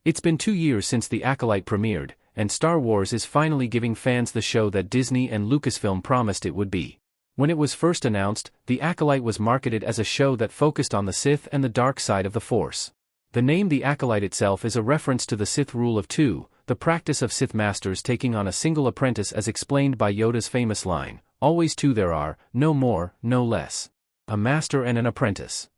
It's been 2 years since The Acolyte premiered, and Star Wars is finally giving fans the show that Disney and Lucasfilm promised it would be. When it was first announced, The Acolyte was marketed as a show that focused on the Sith and the dark side of the Force. The name The Acolyte itself is a reference to the Sith rule of two, the practice of Sith masters taking on a single apprentice as explained by Yoda's famous line, "Always two there are, no more, no less. A master and an apprentice."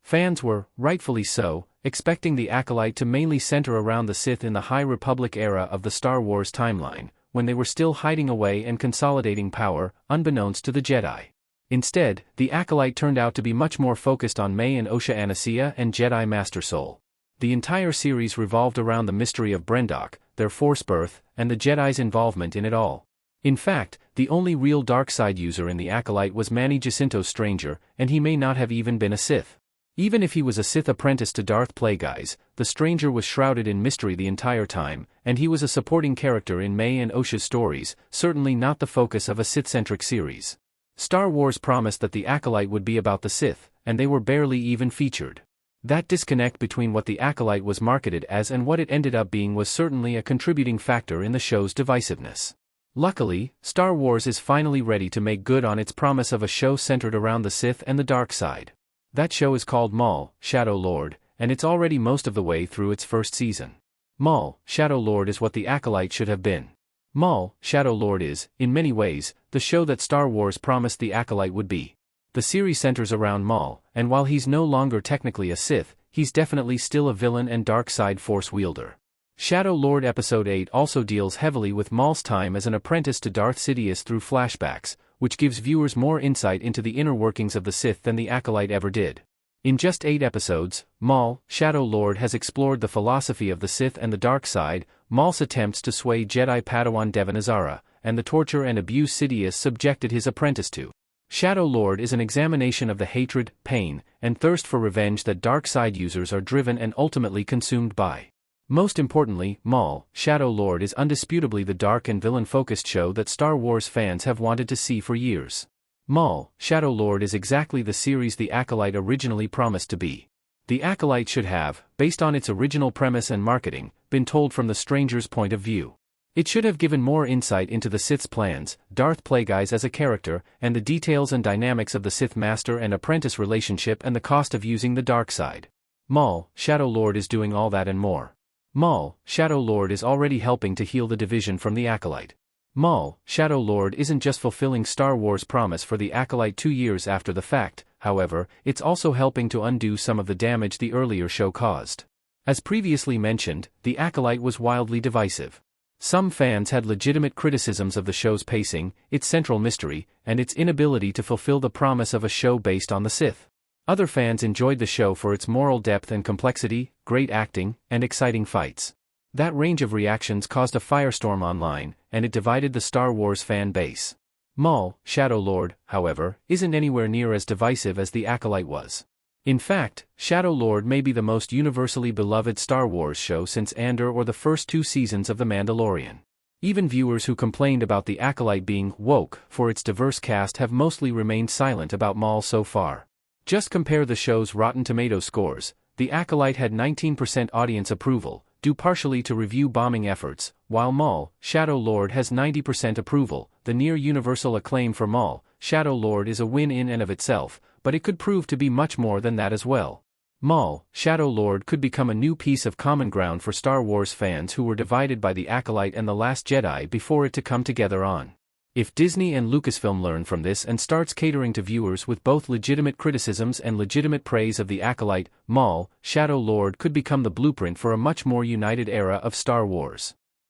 Fans were, rightfully so, expecting The Acolyte to mainly center around the Sith in the High Republic era of the Star Wars timeline, when they were still hiding away and consolidating power, unbeknownst to the Jedi. Instead, The Acolyte turned out to be much more focused on May and Osha Anicia and Jedi Master Soul. The entire series revolved around the mystery of Brendok, their Force birth, and the Jedi's involvement in it all. In fact, the only real dark side user in The Acolyte was Manny Jacinto's Stranger, and he may not have even been a Sith. Even if he was a Sith apprentice to Darth Plagueis, the Stranger was shrouded in mystery the entire time, and he was a supporting character in May and Osha's stories, certainly not the focus of a Sith-centric series. Star Wars promised that The Acolyte would be about the Sith, and they were barely even featured. That disconnect between what The Acolyte was marketed as and what it ended up being was certainly a contributing factor in the show's divisiveness. Luckily, Star Wars is finally ready to make good on its promise of a show centered around the Sith and the dark side. That show is called Maul, Shadow Lord, and it's already most of the way through its first season. Maul, Shadow Lord is what The Acolyte should have been. Maul, Shadow Lord is, in many ways, the show that Star Wars promised The Acolyte would be. The series centers around Maul, and while he's no longer technically a Sith, he's definitely still a villain and dark side Force wielder. Shadow Lord Episode 8 also deals heavily with Maul's time as an apprentice to Darth Sidious through flashbacks, which gives viewers more insight into the inner workings of the Sith than The Acolyte ever did. In just 8 episodes, Maul, Shadow Lord has explored the philosophy of the Sith and the dark side, Maul's attempts to sway Jedi Padawan Devon Azara, and the torture and abuse Sidious subjected his apprentice to. Shadow Lord is an examination of the hatred, pain, and thirst for revenge that dark side users are driven and ultimately consumed by. Most importantly, Maul, Shadow Lord is undisputably the dark and villain-focused show that Star Wars fans have wanted to see for years. Maul, Shadow Lord is exactly the series The Acolyte originally promised to be. The Acolyte should have, based on its original premise and marketing, been told from the Stranger's point of view. It should have given more insight into the Sith's plans, Darth Plagueis as a character, and the details and dynamics of the Sith Master and Apprentice relationship and the cost of using the dark side. Maul, Shadow Lord is doing all that and more. Maul, Shadow Lord is already helping to heal the division from The Acolyte. Maul, Shadow Lord isn't just fulfilling Star Wars' promise for The Acolyte 2 years after the fact, however, it's also helping to undo some of the damage the earlier show caused. As previously mentioned, The Acolyte was wildly divisive. Some fans had legitimate criticisms of the show's pacing, its central mystery, and its inability to fulfill the promise of a show based on the Sith. Other fans enjoyed the show for its moral depth and complexity, great acting, and exciting fights. That range of reactions caused a firestorm online, and it divided the Star Wars fan base. Maul, Shadow Lord, however, isn't anywhere near as divisive as The Acolyte was. In fact, Shadow Lord may be the most universally beloved Star Wars show since Andor or the first 2 seasons of The Mandalorian. Even viewers who complained about The Acolyte being woke for its diverse cast have mostly remained silent about Maul so far. Just compare the show's Rotten Tomatoes scores. The Acolyte had 19% audience approval, due partially to review bombing efforts, while Maul, Shadow Lord has 90% approval. The near-universal acclaim for Maul, Shadow Lord is a win in and of itself, but it could prove to be much more than that as well. Maul, Shadow Lord could become a new piece of common ground for Star Wars fans who were divided by The Acolyte and The Last Jedi before it to come together on. If Disney and Lucasfilm learn from this and starts catering to viewers with both legitimate criticisms and legitimate praise of The Acolyte, Maul, Shadow Lord could become the blueprint for a much more united era of Star Wars.